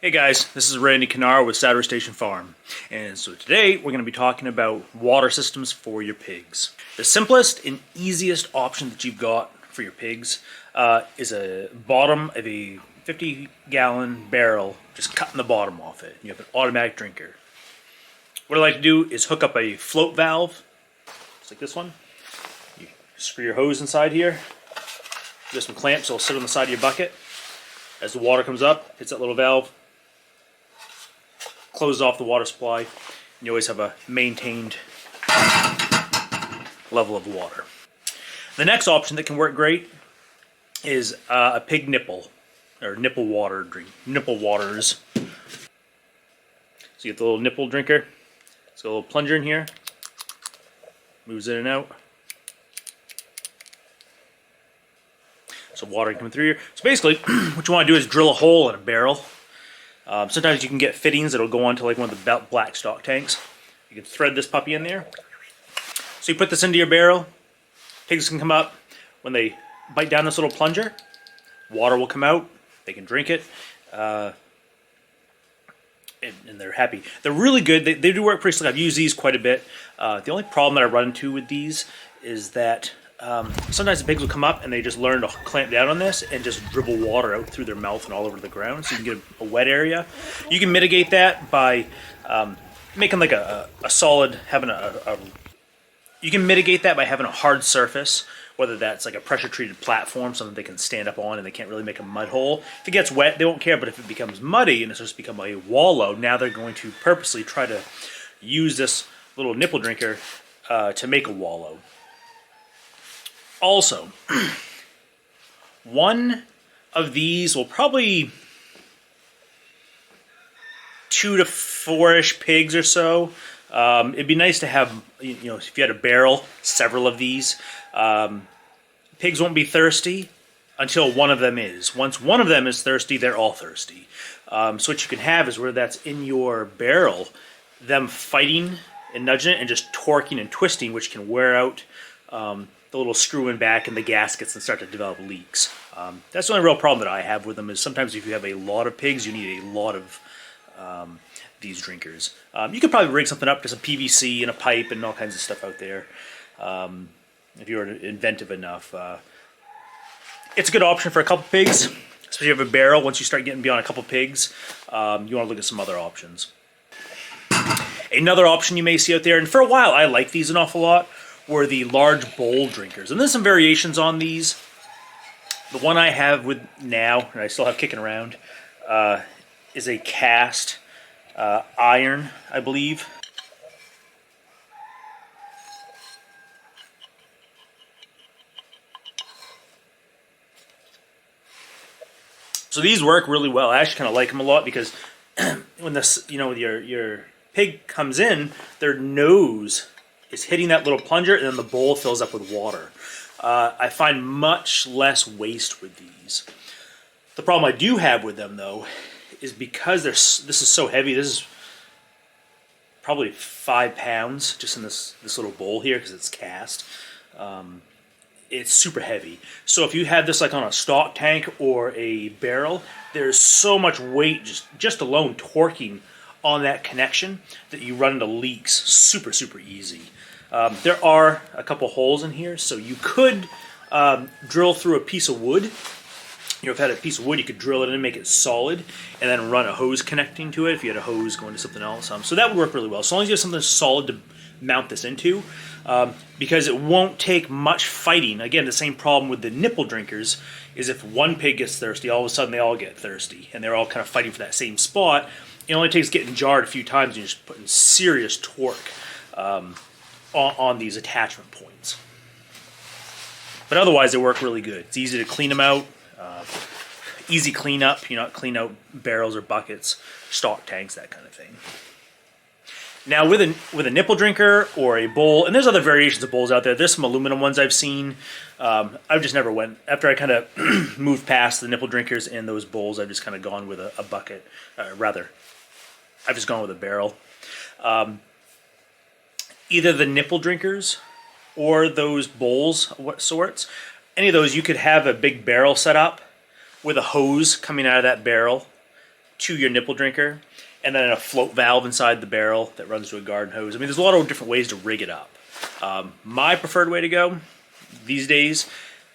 Hey guys, this is Randy Canar with Saturday Station Farm, and so today we're going to be talking about water systems for your pigs. The simplest and easiest option that you've got for your pigs is a bottom of a 50-gallon barrel, just cutting the bottom off it. You have an automatic drinker. What I like to do is hook up a float valve, just like this one. You screw your hose inside here. There's some clamps that will sit on the side of your bucket. As the water comes up, hits that little valve, closes off the water supply, and you always have a maintained level of water. The next option that can work great is a pig nipple, or nipple water drink, nipple waters. So you get the little nipple drinker. It's got a little plunger in here, moves in and out. So water coming through here. So basically, what you want to do is drill a hole in a barrel. Sometimes you can get fittings that'll go onto like one of the black stock tanks. You can thread this puppy in there. So you put this into your barrel. Pigs can come up. When they bite down this little plunger, water will come out. They can drink it. And they're happy. They're really good. They do work pretty slick. I've used these quite a bit. The only problem that I run into with these is that sometimes the pigs will come up and they just learn to clamp down on this and just dribble water out through their mouth and all over the ground, so you can get a wet area. You can mitigate that by making like a solid, you can mitigate that by having a hard surface, whether that's like a pressure treated platform, something they can stand up on and they can't really make a mud hole. If it gets wet, they won't care, but if it becomes muddy and it's just become a wallow, now they're going to purposely try to use this little nipple drinker to make a wallow. Also, one of these will probably 2 to 4-ish pigs or so. It'd be nice to have, if you had a barrel, several of these. Pigs won't be thirsty until one of them is. Once one of them is thirsty, they're all thirsty. So what you can have is where that's in your barrel, them fighting and nudging it and just torquing and twisting, which can wear out the little screw in back and the gaskets and start to develop leaks. That's the only real problem that I have with them, is sometimes if you have a lot of pigs, you need a lot of these drinkers. You could probably rig something up to some PVC and a pipe and all kinds of stuff out there, if you're inventive enough. It's a good option for a couple pigs, especially if you have a barrel. Once you start getting beyond a couple pigs, you want to look at some other options. Another option you may see out there, and for a while I liked these an awful lot, were the large bowl drinkers. And there's some variations on these. The one I have with now, and I still have kicking around, is a cast iron, I believe. So these work really well. I actually kind of like them a lot because when this, your pig comes in, their nose is hitting that little plunger, and then the bowl fills up with water. I find much less waste with these. The problem I do have with them, though, is because this is so heavy. This is probably 5 pounds just in this little bowl here because it's cast. It's super heavy. So if you have this like on a stock tank or a barrel, there's so much weight just alone torquing on that connection that you run into leaks super, super easy. There are a couple holes in here, so you could drill through a piece of wood. If you had a piece of wood, you could drill it in and make it solid, and then run a hose connecting to it if you had a hose going to something else. So that would work really well, as long as you have something solid to mount this into, because it won't take much fighting. Again, the same problem with the nipple drinkers is if one pig gets thirsty, all of a sudden they all get thirsty, and they're all kind of fighting for that same spot. It only takes getting jarred a few times, and you're just putting serious torque on these attachment points. But otherwise, they work really good. It's easy to clean them out, easy cleanup. You're not cleaning out barrels or buckets, stock tanks, that kind of thing. Now, with a nipple drinker or a bowl, and there's other variations of bowls out there. There's some aluminum ones I've seen. I've just never went, after I kind of moved past the nipple drinkers and those bowls, I've just kind of gone with a bucket. I've just gone with a barrel. Either the nipple drinkers or those bowls, what sorts, any of those, you could have a big barrel set up with a hose coming out of that barrel to your nipple drinker, and then a float valve inside the barrel that runs to a garden hose. I mean, there's a lot of different ways to rig it up. My preferred way to go these days,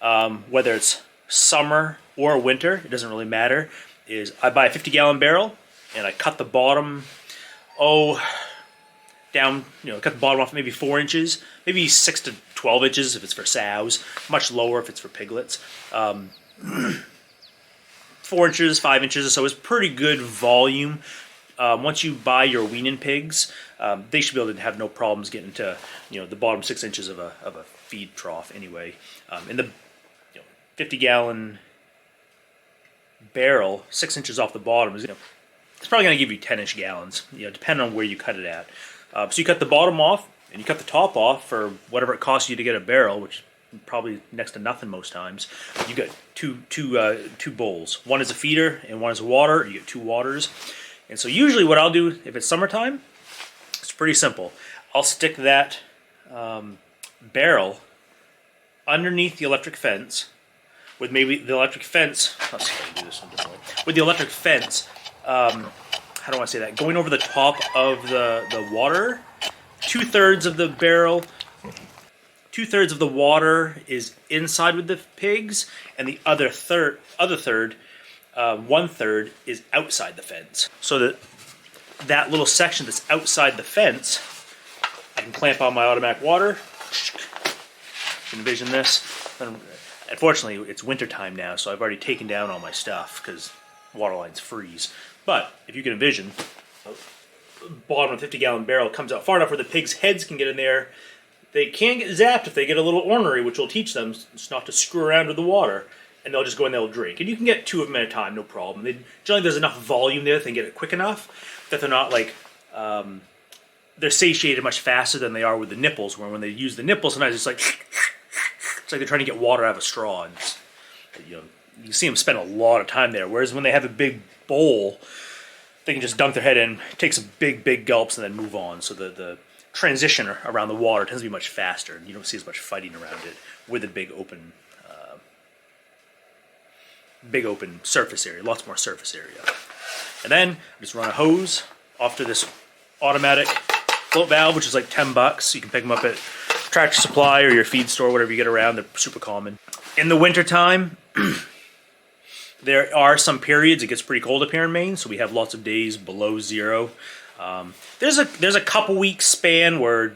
whether it's summer or winter, it doesn't really matter, is I buy a 50-gallon barrel and I cut the bottom, down, cut the bottom off maybe 4 inches, maybe 6 to 12 inches if it's for sows, much lower if it's for piglets. 4 inches, 5 inches or so is pretty good volume. Once you buy your weaning pigs, they should be able to have no problems getting to the bottom 6 inches of a feed trough anyway. In the 50-gallon barrel, 6 inches off the bottom is it's probably going to give you 10-ish gallons, depending on where you cut it at. So you cut the bottom off and you cut the top off for whatever it costs you to get a barrel, which is probably next to nothing most times. You get two bowls. One is a feeder and one is a water. You get 2 waters. And so usually what I'll do if it's summertime, it's pretty simple. I'll stick that barrel underneath the electric fence with maybe the electric fence. Let's see if I can do this one differently. With the electric fence, how do I want to say that? Going over the top of the water, 2/3 of the barrel, 2/3 of the water is inside with the pigs, and the other third, 1/3 is outside the fence. So that little section that's outside the fence, I can clamp on my automatic water. Envision this. Unfortunately, it's wintertime now, so I've already taken down all my stuff because water lines freeze. But if you can envision, the bottom of a 50-gallon barrel comes out far enough where the pigs' heads can get in there. They can get zapped if they get a little ornery, which will teach them just not to screw around with the water, and they'll just go in there and they'll drink. And you can get 2 of them at a time, no problem. Generally, there's enough volume there that they can get it quick enough that they're not like they're satiated much faster than they are with the nipples. Where when they use the nipples, sometimes it's like they're trying to get water out of a straw, and you see them spend a lot of time there. Whereas when they have a big bowl, they can just dunk their head in, take some big gulps, and then move on. So the transition around the water tends to be much faster, and you don't see as much fighting around it with a big open surface area, lots more surface area. And then I just run a hose off to this automatic float valve, which is like $10. You can pick them up at Tractor Supply or your feed store, whatever you get around. They're super common. In the wintertime, there are some periods it gets pretty cold up here in Maine, so we have lots of days below 0. There's a couple weeks span where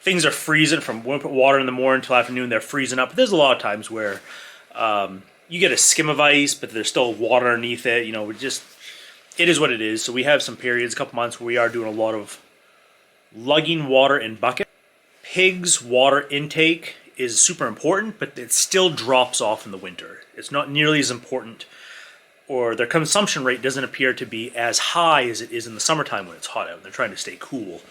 things are freezing from when we put water in the morning until afternoon. They're freezing up. But there's a lot of times where you get a skim of ice, but there's still water underneath it. It is what it is. So we have some periods, a couple months, where we are doing a lot of lugging water in bucket. Pigs' water intake is super important, but it still drops off in the winter. It's not nearly as important, or their consumption rate doesn't appear to be as high as it is in the summertime when it's hot out. They're trying to stay cool.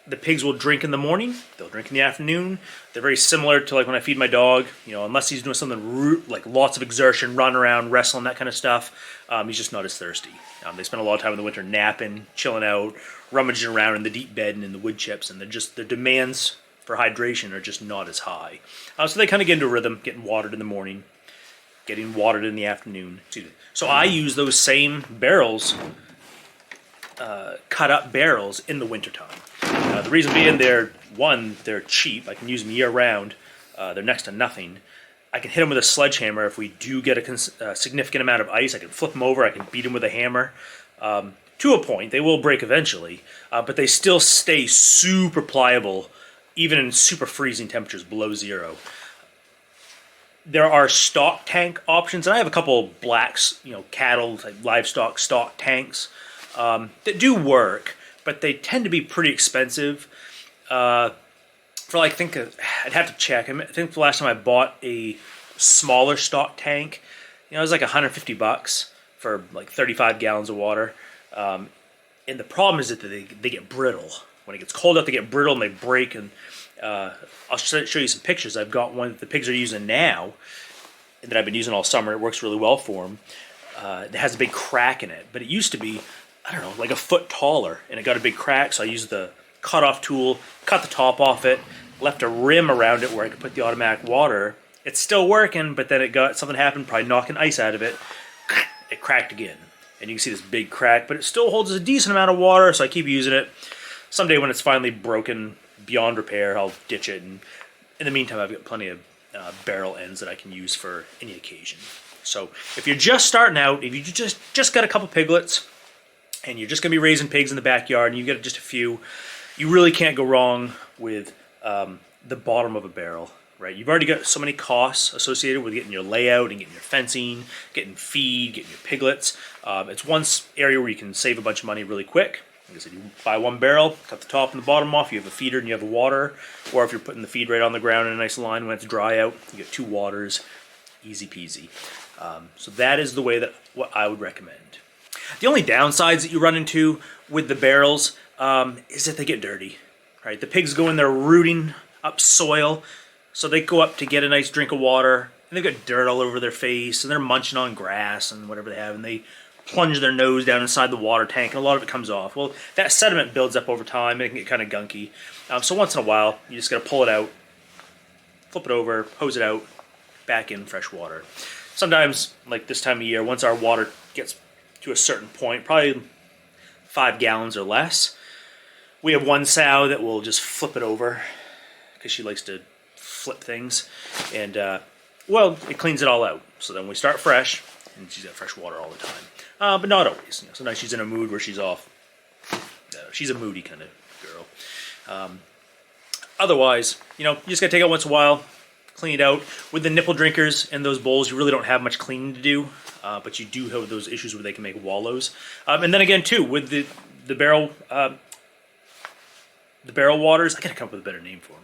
The pigs will drink in the morning. They'll drink in the afternoon. They're very similar to like when I feed my dog. Unless he's doing something like lots of exertion, run around, wrestling, that kind of stuff, he's just not as thirsty. They spend a lot of time in the winter napping, chilling out, rummaging around in the deep bed and in the wood chips, and their demands for hydration are just not as high. So they kind of get into a rhythm, getting watered in the morning, getting watered in the afternoon. So I use those same barrels, cut up barrels, in the wintertime. The reason being, they're cheap. I can use them year round. They're next to nothing. I can hit them with a sledgehammer if we do get a significant amount of ice. I can flip them over. I can beat them with a hammer. To a point, they will break eventually, but they still stay super pliable, even in super freezing temperatures below 0. There are stock tank options, and I have a couple blacks, cattle, like livestock stock tanks that do work, but they tend to be pretty expensive. I'd have to check. I think the last time I bought a smaller stock tank, it was like $150 for like 35 gallons of water. And the problem is that they get brittle. When it gets cold out, they get brittle and they break. And I'll show you some pictures. I've got one that the pigs are using now that I've been using all summer. It works really well for them. It has a big crack in it, but it used to be, like a foot taller, and it got a big crack. So I used the cut-off tool, cut the top off it, left a rim around it where I could put the automatic water. It's still working, but then something happened, probably knocking ice out of it. It cracked again. And you can see this big crack, but it still holds a decent amount of water, so I keep using it. Someday when it's finally broken beyond repair, I'll ditch it. And in the meantime, I've got plenty of barrel ends that I can use for any occasion. So if you're just starting out, if you just got a couple piglets, and you're just going to be raising pigs in the backyard, and you get just a few, you really can't go wrong with the bottom of a barrel, right? You've already got so many costs associated with getting your layout and getting your fencing, getting feed, getting your piglets. It's one area where you can save a bunch of money really quick. Like I said, you buy one barrel, cut the top and the bottom off, you have a feeder and you have a water, or if you're putting the feed right on the ground in a nice line when it's dry out, you get 2 waters, easy peasy. So that is the way that what I would recommend. The only downsides that you run into with the barrels is that they get dirty, right? The pigs go in there rooting up soil, so they go up to get a nice drink of water, and they've got dirt all over their face, and they're munching on grass and whatever they have, and they plunge their nose down inside the water tank, and a lot of it comes off. Well, that sediment builds up over time, and it can get kind of gunky. So once in a while, you just got to pull it out, flip it over, hose it out, back in fresh water. Sometimes, like this time of year, once our water gets to a certain point, probably 5 gallons or less, we have one sow that will just flip it over because she likes to flip things, and well, it cleans it all out. So then we start fresh, and she's got fresh water all the time, but not always. You know, sometimes she's in a mood where she's off. She's a moody kind of girl. Otherwise, you know, you just gotta take it once in a while, clean it out. With the nipple drinkers and those bowls, you really don't have much cleaning to do, but you do have those issues where they can make wallows. And then again, too, with the barrel waters, I gotta come up with a better name for them.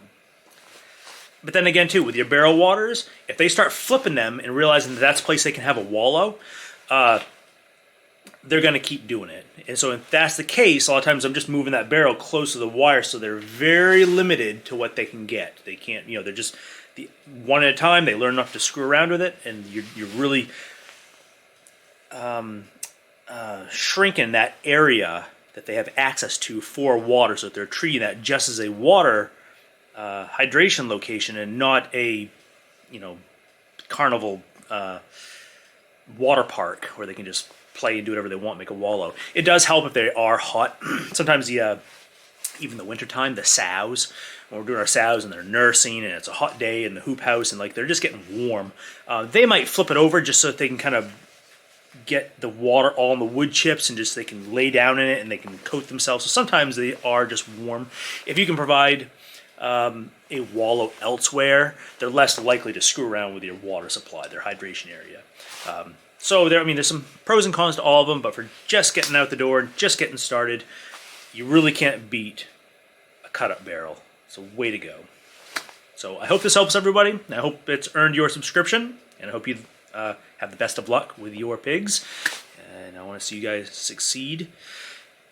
But then again, too, with your barrel waters, if they start flipping them and realizing that that's a place they can have a wallow, they're going to keep doing it. And so if that's the case, a lot of times I'm just moving that barrel close to the wire, so they're very limited to what they can get. They can't, you know, they're just one at a time. They learn enough to screw around with it, and you're really shrinking that area that they have access to for water, so that they're treating that just as a water hydration location and not a, you know, carnival water park where they can just play and do whatever they want, make a wallow. It does help if they are hot. Sometimes even the wintertime, the sows, when we're doing our sows and they're nursing and it's a hot day in the hoop house and like they're just getting warm, they might flip it over just so that they can kind of get the water all in the wood chips and just they can lay down in it and they can coat themselves. So sometimes they are just warm. If you can provide a wallow elsewhere, they're less likely to screw around with your water supply, their hydration area. So there's some pros and cons to all of them, but for just getting out the door and just getting started, you really can't beat a cut-up barrel. So way to go. So I hope this helps everybody. I hope it's earned your subscription, and I hope you have the best of luck with your pigs. And I want to see you guys succeed.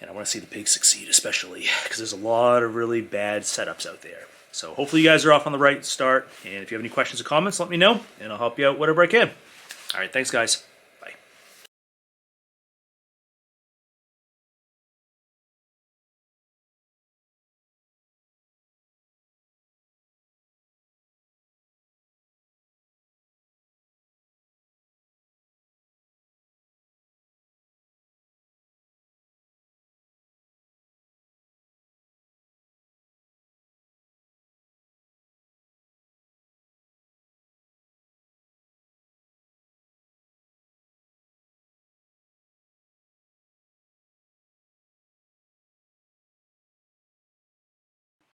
And I want to see the pigs succeed especially, because there's a lot of really bad setups out there. So hopefully you guys are off on the right start. And if you have any questions or comments, let me know, and I'll help you out whatever I can. All right, thanks, guys.